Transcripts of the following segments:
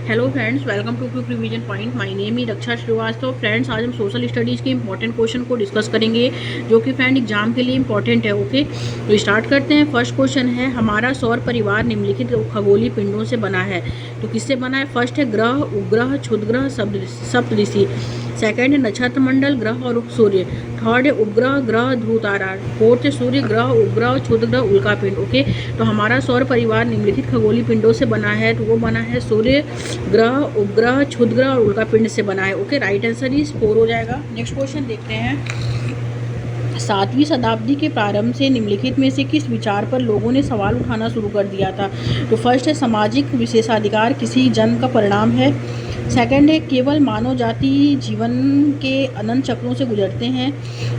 Hello friends, welcome to quick revision point. My name is Raksha Shrivastava. Friends, आज हम social studies के important question को discuss करेंगे जो कि फ्रेंड एग्जाम के लिए इंपॉर्टेंट है। ओके, तो स्टार्ट करते हैं। फर्स्ट क्वेश्चन है, हमारा सौर परिवार निम्नलिखित खगोलीय पिंडों से बना है। तो किससे बना है? फर्स्ट है ग्रह, उपग्रह, क्षुद्रग्रह, सप्तऋषि। सेकंड है नक्षत्र मंडल, ग्रह और सूर्य। थर्ड है उपग्रह, ग्रह, ध्रुव तारा। फोर्थ है सूर्य, ग्रह, उपग्रह, क्षुद्रग्रह, उल्कापिंड। ओके, तो हमारा सौर परिवार निम्नलिखित खगोलीय पिंडों से बना है। तो वो बना है सूर्य, ग्रह, उपग्रह, क्षुद्रग्रह और उल्कापिंड से बना है। ओके, राइट आंसर इज 4 हो जाएगा। नेक्स्ट क्वेश्चन देखते हैं। 7वीं शताब्दी के प्रारंभ से निम्नलिखित में से किस विचार पर लोगों ने सवाल उठाना शुरू कर दिया था? तो फर्स्ट है सामाजिक विशेषाधिकार किसी जन्म का परिणाम है। सेकंड है केवल मानव जाति जीवन के अनंत चक्रों से गुजरते हैं।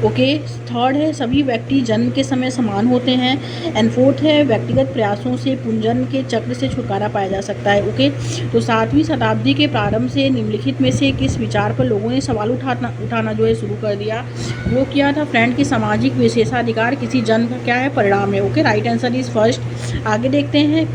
ओके, थर्ड है सभी व्यक्ति जन्म के समय समान होते हैं। एंड फोर्थ है व्यक्तिगत प्रयासों से पुनर्जन्म के चक्र से छुटकारा पाया जा सकता है। ओके, तो 7वीं शताब्दी के प्रारंभ से निम्नलिखित में से किस विचार पर लोगों ने सवाल उठाना जो है शुरू कर दिया? वो किया था फ्रेंड कि सामाजिक विशेषाधिकार किसी जन्म का क्या है? परिणाम है। Okay, right answer is first. आगे देखते हैं।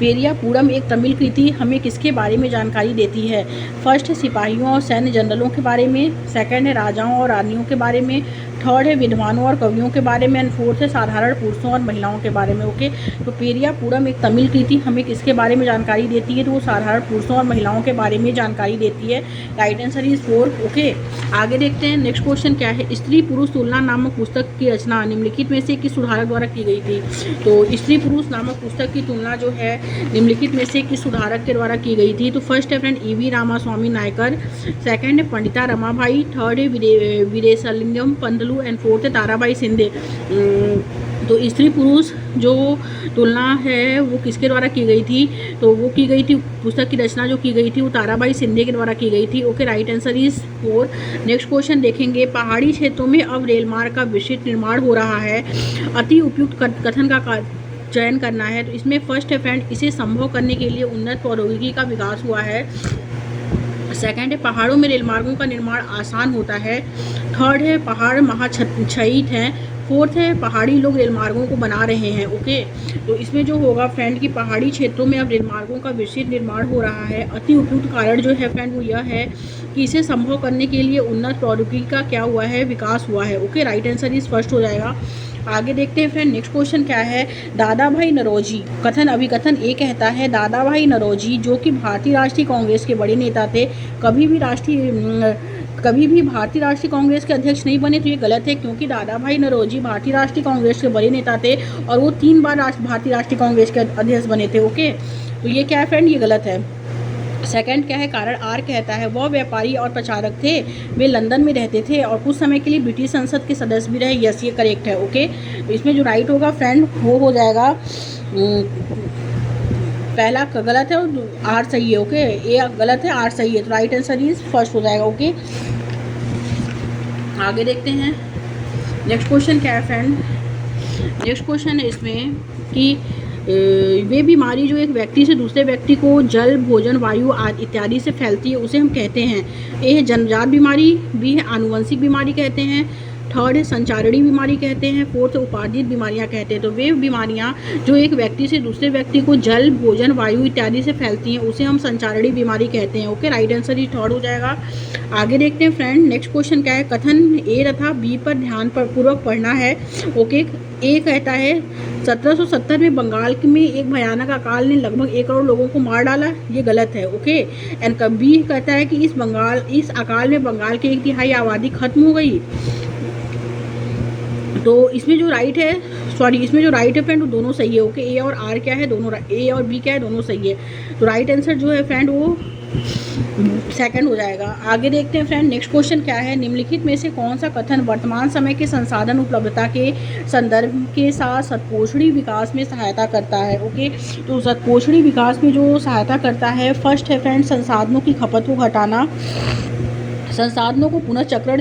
पेरियापुरम एक तमिल कृति हमें किसके बारे में जानकारी देती है? फर्स्ट है सिपाहियों और सैन्य जनरलों के बारे में। सेकंड है राजाओं और रानियों के बारे में। थर्ड है विद्वानों और कवियों के बारे में। एंड फोर्थ है साधारण पुरुषों और महिलाओं के बारे में। ओके, तो पेरियापुरम एक तमिल कृति हमें किसके बारे में जानकारी देती है? तो वो साधारण पुरुषों और महिलाओं के बारे में जानकारी देती है। Right answer is 4। ओके, आगे देखते हैं। नेक्स्ट क्वेश्चन क्या है? स्त्री पुरुष तुलना नामक पुस्तक की रचना निम्नलिखित में से किस सुधारक द्वारा की गई थी? तो स्त्री पुरुष नामक पुस्तक की तुलना जो है निम्नलिखित में से किस सुधारक के द्वारा की गई थी? तो फर्स्ट है friend E V Ramaswamy Naicker. Second है पंडिता रमाबाई। थर्ड है वीरेशलिंगम पंतलू। एंड फोर्थ है ताराबाई शिंदे। तो स्त्री पुरुष जो तुलना है वो किसके द्वारा की गई थी? तो वो की गई थी, पुस्तक की रचना जो की गई थी वो ताराबाई शिंदे के द्वारा की गई थी। Okay, right answer is 4। Next question देखेंगे। पहाड़ी क्षेत्रों में अब रेल मार्ग का विस्तृत निर्माण हो रहा है। अति उपयुक्त कथन का चयन करना है। तो इसमें फर्स्ट है फ्रेंड इसे संभव करने के लिए उन्नत प्रौद्योगिकी का विकास हुआ है। सेकंड है पहाड़ों में रेल मार्गों का निर्माण आसान होता है। थर्ड है पहाड़ महाक्षयित हैं। फोर्थ है पहाड़ी लोग रेल मार्गों को बना रहे हैं। ओके, तो इसमें जो होगा फ्रेंड कि पहाड़ी क्षेत्रों में अब रेल मार्गों का विस्तृत निर्माण हो रहा है। अति उपयुक्त कारण जो है फ्रेंड वो यह है कि इसे संभव करने के लिए उन्नत प्रौद्योगिकी का क्या हुआ है? विकास हुआ है। Okay, right answer is first हो जाएगा। आगे देखते हैं फ्रेंड। नेक्स्ट क्वेश्चन क्या है? दादा भाई नौरोजी कथन अभिकथन ए कहता है दादा भाई नौरोजी जो कि भारतीय राष्ट्रीय कांग्रेस के बड़े नेता थे कभी भी भारतीय राष्ट्रीय कांग्रेस के अध्यक्ष नहीं बने। तो ये गलत है, क्योंकि दादा भाई नौरोजी भारतीय राष्ट्रीय कांग्रेस के बड़े नेता थे और वो 3 बार भारतीय राष्ट्रीय कांग्रेस के अध्यक्ष बने थे। ओके, तो ये क्या है फ्रेंड? ये गलत है। सेकंड क्या है? कारण आर कहता है वह व्यापारी और प्रचारक थे। वे लंदन में रहते थे और कुछ समय के लिए ब्रिटिश संसद के सदस्य भी रहे। यस, ये करेक्ट है। ओके, तो इसमें जो राइट होगा फ्रेंड वो हो जाएगा पहला गलत है और आर सही है। ओके, ए गलत है, आर सही है। तो राइट आंसर इज फर्स्ट हो जाएगा। ओके, आगे देखते हैं। नेक्स्ट क्वेश्चन क्या है फ्रेंड? नेक्स्ट क्वेश्चन है इसमें कि वे बीमारी जो एक व्यक्ति से दूसरे व्यक्ति को जल, भोजन, वायु आदि इत्यादि से फैलती है उसे हम कहते हैं। ए है जन्मजात बीमारी। बी है आनुवंशिक बीमारी कहते हैं। थर्ड है संचारणी बीमारी कहते हैं। फोर्थ है उपार्जित बीमारियां कहते हैं। तो वे बीमारियां जो एक व्यक्ति से दूसरे व्यक्ति को जल, भोजन, वायु इत्यादि से फैलती हैं उसे हम संचारणी बीमारी कहते हैं। ओके, राइट आंसर ही थर्ड हो जाएगा। आगे देखते हैं फ्रेंड। नेक्स्ट क्वेश्चन क्या है? कथन ए तथा बी पर ध्यान पूर्वक पढ़ना है। ओके, ए कहता है 1770 में बंगाल में एक भयानक अकाल ने लगभग 1 करोड़ लोगों को मार डाला। ये गलत है। ओके, एंड बी कहता है कि इस अकाल में बंगाल की 1/3 आबादी खत्म हो गई। तो इसमें जो राइट है फ्रेंड वो दोनों सही है। ओके, ए और आर क्या है? दोनों ए और बी क्या है? दोनों सही है। तो राइट आंसर जो है फ्रेंड वो सेकंड हो जाएगा। आगे देखते हैं फ्रेंड। नेक्स्ट क्वेश्चन क्या है? निम्नलिखित में से कौन सा कथन वर्तमान समय के संसाधन उपलब्धता के संदर्भ के साथ सतपोषणी विकास में सहायता करता है? ओके, तो सतपोषणी विकास में जो सहायता करता है फर्स्ट है फ्रेंड संसाधनों की खपत को घटाना, संसाधनों को पुनः चक्रण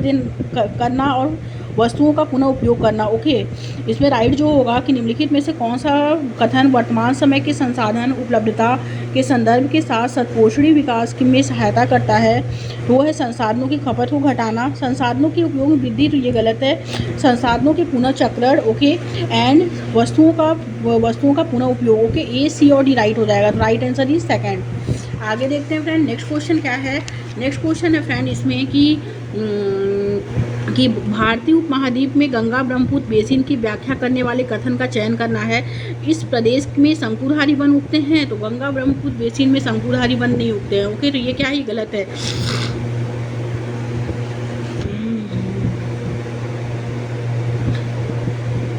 करना और वस्तुओं का पुनः उपयोग करना। ओके, इसमें राइट जो होगा कि निम्नलिखित में से कौन सा कथन वर्तमान समय के संसाधन उपलब्धता के संदर्भ के साथ सतपोषणी विकास में सहायता करता है। वो है संसाधनों की खपत को घटाना, संसाधनों के उपयोग में वृद्धि, तो ये गलत है। संसाधनों के पुनर्चक्रण, ओके, एंड वस्तुओं का पुनः उपयोग। ओके, ए, सी और डी राइट हो जाएगा। तो राइट आंसर इज सेकंड। आगे देखते हैं फ्रेंड, नेक्स्ट क्वेश्चन क्या है। नेक्स्ट क्वेश्चन है फ्रेंड इसमें कि भारतीय उपमहाद्वीप में गंगा ब्रह्मपुत्र बेसिन की व्याख्या करने वाले कथन का चयन करना है। इस प्रदेश में शंकुधारी वन उगते हैं, तो गंगा ब्रह्मपुत्र बेसिन में शंकुधारी वन नहीं उगते हैं। ओके, तो ये क्या है, गलत है।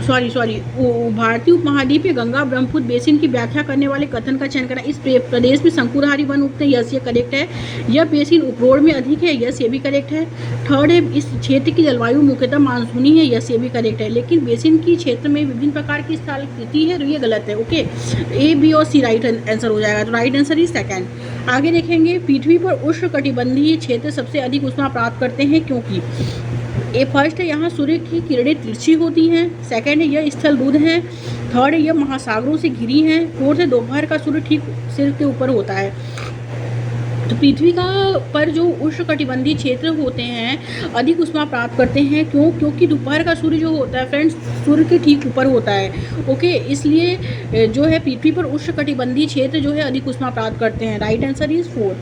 सॉरी भारतीय उपमहाद्वीप में गंगा ब्रह्मपुत्र बेसिन की व्याख्या करने वाले कथन का चयन करना। इस प्रदेश में शंकुधारी वन उगते हैं, यस ये करेक्ट है। यह बेसिन उपरोड़ में अधिक है, यस ये भी करेक्ट है। थर्ड है, इस क्षेत्र की जलवायु मुख्यतः मानसूनी है, यस ये भी करेक्ट है। लेकिन बेसिन की क्षेत्र में विभिन्न प्रकार की स्थलाकृति है, तो ये गलत है। ओके, ए, बी और सी राइट आंसर हो जाएगा। तो राइट आंसर इज सेकंड। आगे देखेंगे, पृथ्वी पर उष्णकटिबंधीय क्षेत्र सबसे अधिक ऊष्मा प्राप्त करते हैं क्योंकि ए फर्स्ट है, यहाँ सूर्य की किरणें तिरछी होती हैं। सेकंड है, यह स्थल रुद्ध है। थर्ड है, यह महासागरों से घिरी हैं। फोर्थ है, दोपहर का सूर्य ठीक सिर के ऊपर होता है। तो पृथ्वी का पर जो उष्णकटिबंधीय क्षेत्र होते हैं अधिक ऊष्मा प्राप्त करते हैं, क्योंकि दोपहर का सूर्य जो होता है फ्रेंड्स सूर्य के ठीक ऊपर होता है। ओके, इसलिए जो है पृथ्वी पर उष्णकटिबंधीय क्षेत्र जो है अधिक ऊष्मा प्राप्त करते हैं। Right answer is 4।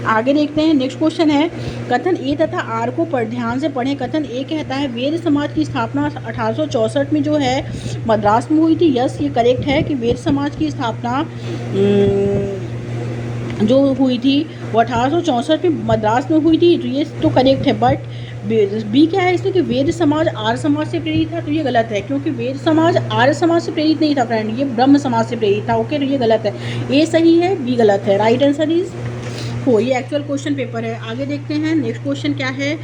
आगे देखते हैं, नेक्स्ट क्वेश्चन है, कथन ए तथा आर को पर ध्यान से पढ़ें। कथन ए कहता है वेद समाज की स्थापना 1864 में जो है मद्रास में हुई थी, यस ये करेक्ट है कि वेद समाज की स्थापना जो हुई थी वो 1864 में मद्रास में हुई थी, तो ये तो करेक्ट है। बट बी क्या है इसमें कि वेद समाज आर्य समाज से प्रेरित था, तो ये गलत है, क्योंकि वेद समाज आर्य समाज से प्रेरित नहीं था फ्रेंड, ये ब्रह्म समाज से प्रेरित था। ओके, तो ये गलत है। ए सही है, बी गलत है। Right answer is 4। ये एक्चुअल क्वेश्चन पेपर है। आगे देखते हैं, नेक्स्ट क्वेश्चन क्या है।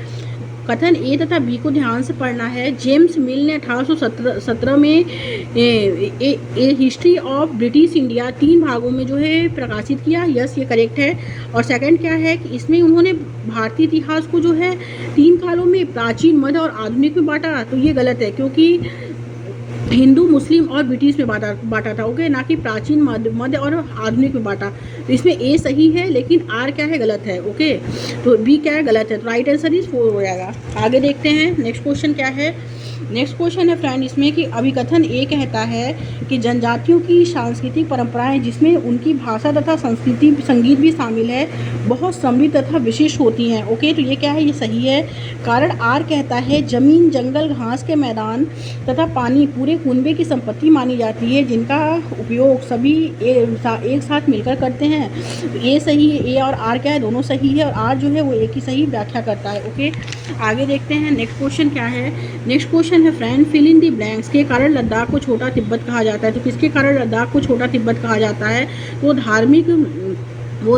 कथन ए तथा बी को ध्यान से पढ़ना है। जेम्स मिल ने 1817 में ए हिस्ट्री ऑफ ब्रिटिश इंडिया 3 भागों में जो है प्रकाशित किया, यस ये करेक्ट है। और सेकंड क्या है कि इसमें उन्होंने भारतीय इतिहास को जो है 3 कालों में प्राचीन, मध्य और आधुनिक में बांटा, तो ये गलत है, क्योंकि हिंदू, मुस्लिम और ब्रिटिश में बांटा था। ओके, ना कि प्राचीन, मध्य और आधुनिक में बांटा। तो इसमें ए सही है, लेकिन आर क्या है, गलत है। ओके, तो बी क्या है, गलत है। तो राइट आंसर इज 4 हो जाएगा। आगे देखते हैं, नेक्स्ट क्वेश्चन क्या है। नेक्स्ट क्वेश्चन है फ्रेंड इसमें कि अभिकथन ए कहता है कि जनजातियों की सांस्कृतिक परंपराएं जिसमें उनकी भाषा तथा संस्कृति संगीत भी शामिल है बहुत समृद्ध तथा विशिष्ट होती हैं। ओके, तो ये क्या है, ये सही है। कारण आर कहता है जमीन, जंगल, घास के मैदान तथा पानी पूरे कुनबे की संपत्ति मानी जाती है जिनका उपयोग सभी एक साथ मिलकर करते हैं। तो ए सही है, ए और आर क्या है, दोनों सही है, और आर जो है वो एक ही सही व्याख्या करता है। ओके, आगे देखते हैं, नेक्स्ट क्वेश्चन क्या है। नेक्स्ट क्वेश्चन है friend, fill in the blanks के कारण लद्दाख को छोटा तिब्बत कहा जाता है। तो किसके कारण लद्दाख को छोटा तिब्बत कहा जाता है? वो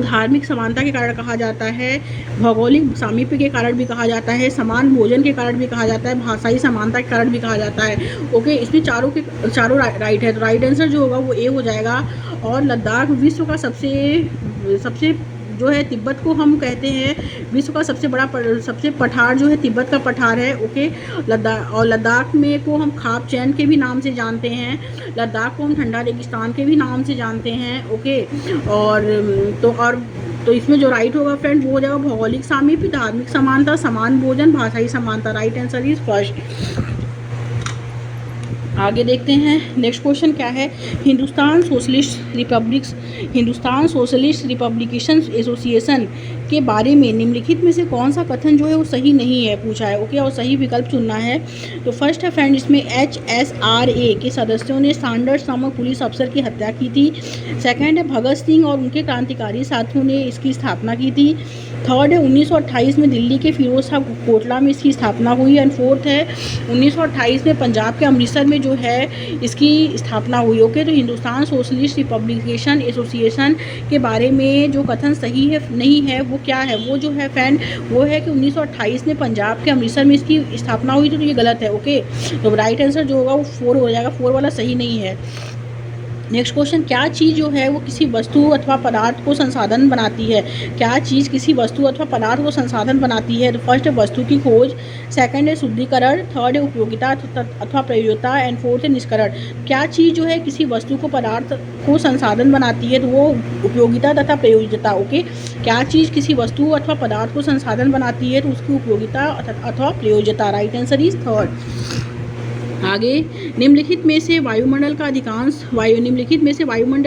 धार्मिक समानता के कारण कहा जाता है, भौगोलिक सामीप्य के कारण भी कहा जाता है, समान भोजन के कारण भी कहा जाता है, भाषाई समानता के कारण भी कहा जाता है। ओके, इसमें चारों राइट है, तो राइट आंसर जो होगा वो ए हो जाएगा। और लद्दाख विश्व का सबसे जो है तिब्बत को हम कहते हैं विश्व का सबसे पठार जो है तिब्बत का पठार है। ओके, लद्दाख में को हम खाप चैन के भी नाम से जानते हैं, लद्दाख को हम ठंडा रेगिस्तान के भी नाम से जानते हैं। ओके, तो इसमें जो राइट होगा फ्रेंड वो हो जाएगा भौगोलिक सामीप्य, धार्मिक समानता, समान भोजन, भाषाई समानता। Right answer is first. आगे देखते हैं, नेक्स्ट क्वेश्चन क्या है। हिंदुस्तान सोशलिस्ट रिपब्लिकेशन एसोसिएशन के बारे में निम्नलिखित में से कौन सा कथन जो है वो सही नहीं है पूछा है। ओके, और सही विकल्प चुनना है। तो फर्स्ट है फ्रेंड इसमें HSRA के सदस्यों ने सैंडर्स नामक पुलिस अफसर की हत्या की थी। सेकंड है भगत सिंह और उनके क्रांतिकारी साथियों ने इसकी स्थापना की थी। थर्ड है 1928 में दिल्ली के फिरोज शाह कोटला में इसकी स्थापना हुई। एंड फोर्थ है 1928 में पंजाब के अमृतसर में जो है इसकी स्थापना हुई। ओके, तो हिंदुस्तान सोशलिस्ट रिपब्लिकेशन एसोसिएशन के बारे में जो कथन सही है नहीं है वो क्या है, वो जो है फ्रेंड वो है कि 1928 में पंजाब के अमृतसर में इसकी स्थापना हुई थी, तो ये गलत है। ओके, तो राइट आंसर जो होगा वो 4 हो जाएगा, 4 वाला सही नहीं है। नेक्स्ट क्वेश्चन, क्या चीज़ जो है वो किसी वस्तु अथवा पदार्थ को संसाधन बनाती है? क्या चीज़ किसी वस्तु अथवा पदार्थ को संसाधन बनाती है? तो फर्स्ट है वस्तु की खोज, सेकंड है शुद्धिकरण, थर्ड है उपयोगिता अथवा प्रयोज्यता एंड फोर्थ है निष्करण। क्या चीज़ जो है किसी वस्तु को पदार्थ को संसाधन बनाती है? तो वो उपयोगिता तथा प्रयोज्यता। ओके, क्या चीज़ किसी वस्तु अथवा पदार्थ को संसाधन बनाती है? तो उसकी उपयोगिता अथवा प्रयोज्यता। Right answer is third. आगे, निम्नलिखित में से वायुमंडल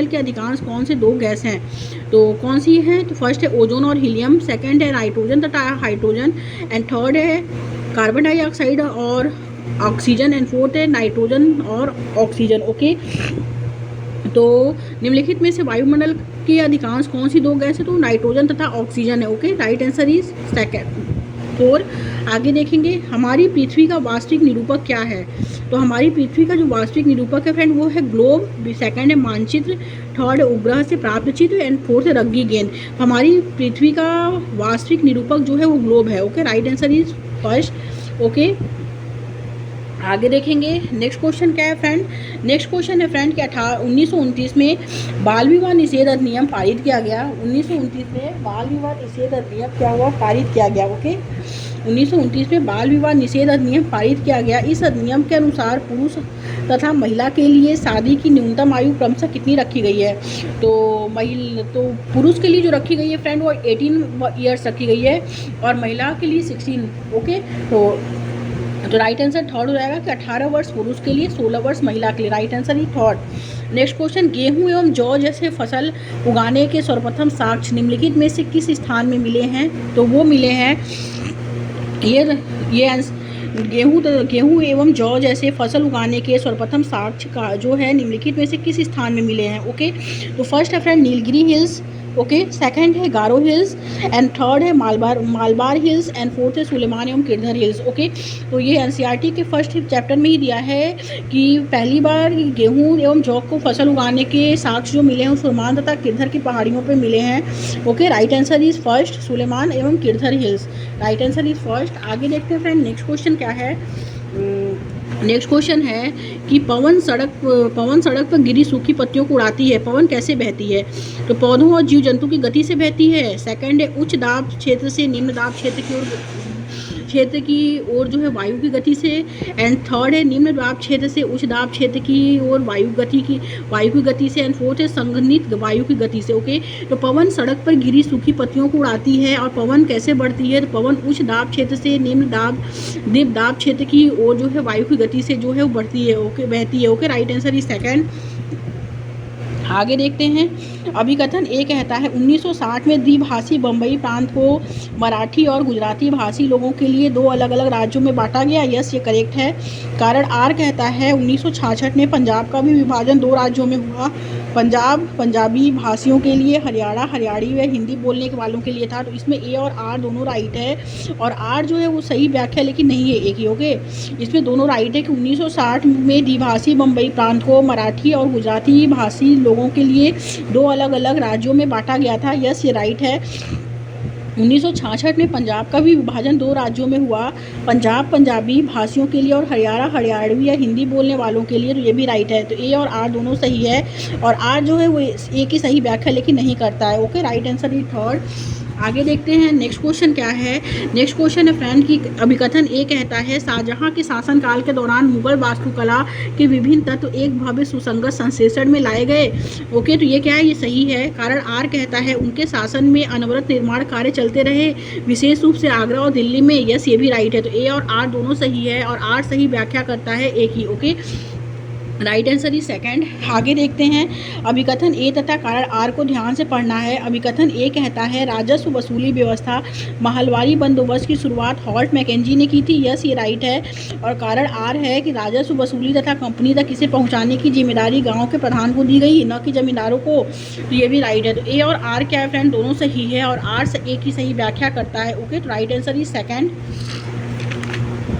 के अधिकांश कौन से दो गैस हैं? तो कौन सी हैं? तो फर्स्ट है ओजोन और हीलियम, सेकंड है नाइट्रोजन तथा हाइड्रोजन एंड थर्ड है कार्बन डाइऑक्साइड और ऑक्सीजन एंड फोर्थ है नाइट्रोजन और ऑक्सीजन। ओके, तो निम्नलिखित में से वायुमंडल के अधिकांश कौन सी दो गैस है? तो नाइट्रोजन तथा ऑक्सीजन है। Okay, right answer is second. 4 आगे देखेंगे, हमारी पृथ्वी का वास्तविक निरूपक क्या है? तो हमारी पृथ्वी का जो वास्तविक निरूपक है फ्रेंड वो है ग्लोब, सेकंड है मानचित्र, थर्ड है उपग्रह से प्राप्त चित्र एंड फोर्थ है रग्गी गेंद। हमारी पृथ्वी का वास्तविक निरूपक जो है वो ग्लोब है। Okay, right answer is first. Okay, आगे देखेंगे नेक्स्ट क्वेश्चन क्या है फ्रेंड। नेक्स्ट क्वेश्चन है फ्रेंड कि 1929 में बाल विवाह निषेध अधिनियम पारित किया गया। 1929 में बाल विवाह निषेध अधिनियम क्या हुआ? पारित किया गया। ओके, 1929 में बाल विवाह निषेध अधिनियम पारित किया गया। इस अधिनियम के अनुसार पुरुष तथा महिला के लिए शादी की न्यूनतम आयु क्रमशः कितनी रखी गई है? तो पुरुष के लिए जो रखी गई है फ्रेंड वो 18 ईयर्स रखी गई है और महिला के लिए 16। ओके, तो राइट आंसर थर्ड हो जाएगा कि 18 वर्ष पुरुष के लिए, 16 वर्ष महिला के लिए। राइट आंसर ही थर्ड। नेक्स्ट क्वेश्चन, गेहूं एवं जौ जैसे फसल उगाने के सर्वप्रथम साक्ष्य निम्नलिखित में से किस स्थान में मिले हैं? तो वो मिले हैं ये गेहूं एवं जौ जैसे फसल उगाने के सर्वप्रथम साक्ष्य का जो है निम्नलिखित में से किस स्थान में मिले हैं? ओके, तो फर्स्ट है friend Nilgiri hills, okay, second है गारो हिल्स एंड थर्ड है मालबार हिल्स एंड फोर्थ है सुलेमान एवं किरधर हिल्स। ओके, तो ये एनसीईआरटी के फर्स्ट चैप्टर में ही दिया है कि पहली बार गेहूं एवं जौ को फसल उगाने के साक्ष्य जो मिले हैं सुलेमान तथा किरधर की पहाड़ियों पे मिले हैं। Okay, right answer is first, Sulaiman एवं Kirthar hills. Right answer is first. आगे देखते हैं फ्रेंड नेक्स्ट क्वेश्चन क्या है। नेक्स्ट क्वेश्चन है कि पवन सड़क पर गिरी सूखी पत्तियों को उड़ाती है, पवन कैसे बहती है? तो पौधों और जीव जंतु की गति से बहती है, सेकंड है उच्च दाब क्षेत्र से निम्न दाब क्षेत्र की ओर जो है वायु की गति से एंड थर्ड है निम्न दाब क्षेत्र से उच्च दाब क्षेत्र की ओर वायु की गति से एंड फोर्थ है संघनित वायु की गति से। ओके, तो पवन सड़क पर गिरी सूखी पत्तियों को उड़ाती है और पवन कैसे बढ़ती है? तो पवन उच्च दाब क्षेत्र से निम्न दाब क्षेत्र की ओर जो है वायु की गति से जो है वो बढ़ती है। ओके, बहती है। Okay, right answer is second. आगे देखते हैं, अभिकथन ए कहता है 1960 में द्विभाषी बम्बई प्रांत को मराठी और गुजराती भाषी लोगों के लिए दो अलग अलग राज्यों में बांटा गया। यस, ये करेक्ट है। कारण आर कहता है 1966 में पंजाब का भी विभाजन दो राज्यों में हुआ। पंजाब पंजाबी भाषियों के लिए, हरियाणा हरियाणी व हिंदी बोलने के वालों के लिए था। तो इसमें ए और आर दोनों राइट है और आर जो है वो सही व्याख्या लेकिन नहीं है एक ही। ओके, इसमें दोनों राइट है कि 1960 में द्विभाषी बम्बई प्रांत को मराठी और गुजराती भाषी लोगों के लिए दो अलग अलग राज्यों में बांटा गया था। यस, ये राइट है। 1966 में पंजाब का भी विभाजन दो राज्यों में हुआ, पंजाब पंजाबी भाषियों के लिए और हरियाणा हरियाणवी या हिंदी बोलने वालों के लिए। तो ये भी राइट है। तो ए और आर दोनों सही है और आर जो है वो ए की सही व्याख्या लेकिन नहीं करता है। Okay, right answer is third. आगे देखते हैं नेक्स्ट क्वेश्चन क्या है। नेक्स्ट क्वेश्चन है फ्रेंड की अभिकथन ए कहता है शाहजहां के शासनकाल के दौरान मुगल वास्तुकला के विभिन्न तत्व एक भव्य सुसंगत संश्लेषण में लाए गए। ओके, तो ये क्या है? ये सही है। कारण आर कहता है उनके शासन में अनवरत निर्माण कार्य चलते रहे, विशेष रूप से आगरा और दिल्ली में। यस, ये भी राइट है। तो ए और आर दोनों सही है और आर सही व्याख्या करता है एक ही। Okay, right answer is second. आगे देखते हैं, अभिकथन ए तथा कारण आर को ध्यान से पढ़ना है। अभिकथन ए कहता है राजस्व वसूली व्यवस्था महलवारी बंदोबस्त की शुरुआत हॉल्ट मैकेंजी ने की थी। यस, ये राइट है। और कारण आर है कि राजस्व वसूली तथा कंपनी तक इसे पहुंचाने की जिम्मेदारी गांव के प्रधान को दी गई, न कि जमींदारों को। तो ये भी राइट है। तो ए और आर क्या है फ्रेंड? दोनों सही है और आर से ए की सही व्याख्या करता है। ओके, तो राइट आंसर इज सेकंड।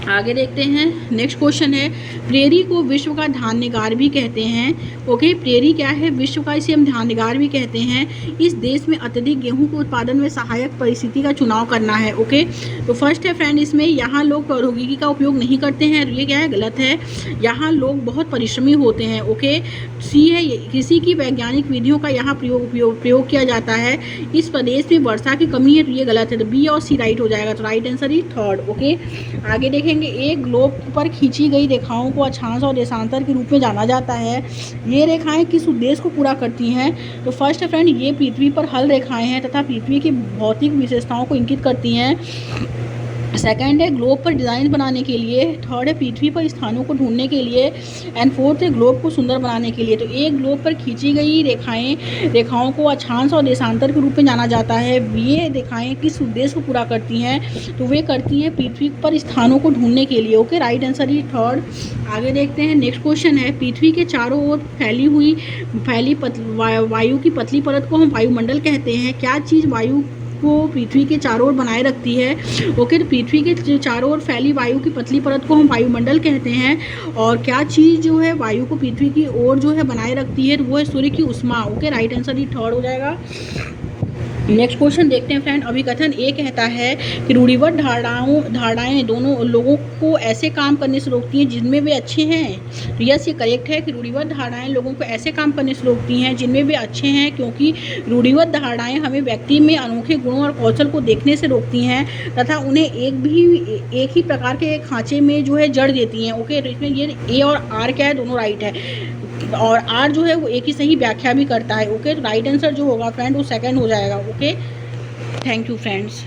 आगे देखते हैं। नेक्स्ट क्वेश्चन है, प्रेरी को विश्व का धान्यगार भी कहते हैं। ओके, प्रेरी क्या है? विश्व का इसे हम धान्यगार भी कहते हैं। इस देश में अत्यधिक गेहूं के उत्पादन में सहायक परिस्थिति का चुनाव करना है। ओके, तो फर्स्ट है फ्रेंड, इसमें यहाँ लोग प्रौद्योगिकी का उपयोग नहीं करते हैं, ये क्या है? गलत है। यहाँ लोग बहुत परिश्रमी होते हैं। ओके, सी है, कृषि की वैज्ञानिक विधियों का यहाँ प्रयोग किया जाता है। इस प्रदेश में वर्षा की कमी है, तो ये गलत है। तो बी और सी राइट हो जाएगा। तो right answer is third. Okay, आगे देखेंगे। एक ग्लोब पर खींची गई रेखाओं को अक्षांश और देशांतर के रूप में जाना जाता है। ये रेखाएं किस उद्देश्य को पूरा करती हैं? तो फर्स्ट फ्रेंड, ये पृथ्वी पर हल रेखाएं हैं तथा पृथ्वी की भौतिक विशेषताओं को इंगित करती हैं। सेकंड है ग्लोब पर डिज़ाइन बनाने के लिए। थर्ड है पृथ्वी पर स्थानों को ढूंढने के लिए। एंड फोर्थ है ग्लोब को सुंदर बनाने के लिए। तो एक ग्लोब पर खींची गई रेखाओं को अक्षांश और देशांतर के रूप में जाना जाता है। ये रेखाएं किस उद्देश्य को पूरा करती हैं? तो वे करती हैं पृथ्वी पर स्थानों को ढूंढने के लिए। ओके, राइट आंसर ही थर्ड। आगे देखते हैं। नेक्स्ट क्वेश्चन है, पृथ्वी के चारों ओर फैली वायु की पतली परत को हम वायुमंडल कहते हैं। क्या चीज़ वायु को पृथ्वी के चारों ओर बनाए रखती है? ओके, तो पृथ्वी के चारों ओर फैली वायु की पतली परत को हम वायुमंडल कहते हैं। और क्या चीज़ जो है वायु को पृथ्वी की ओर जो है बनाए रखती है? तो वो है सूर्य की उष्मा। ओके, राइट आंसर ही थर्ड हो जाएगा। नेक्स्ट क्वेश्चन देखते हैं फ्रेंड। अभिकथन ए कहता है कि रूढ़िबद्ध धारणाएं दोनों लोगों को ऐसे काम करने से रोकती हैं जिनमें वे अच्छे हैं। तो यस, ये करेक्ट है कि रूढ़िबद्ध धारणाएं लोगों को ऐसे काम करने से रोकती हैं जिनमें वे अच्छे हैं, क्योंकि रूढ़िबद्ध धारणाएं हमें व्यक्ति में अनोखे गुणों और कौशल को देखने से रोकती हैं तथा उन्हें एक ही प्रकार के खांचे में जो है जड़ देती हैं। ओके, तो इसमें ये ए और आर क्या है? दोनों राइट है। और आर जो है वो एक ही सही व्याख्या भी करता है। ओके, तो राइट आंसर जो होगा फ्रेंड वो सेकंड हो जाएगा। Okay, thank you friends.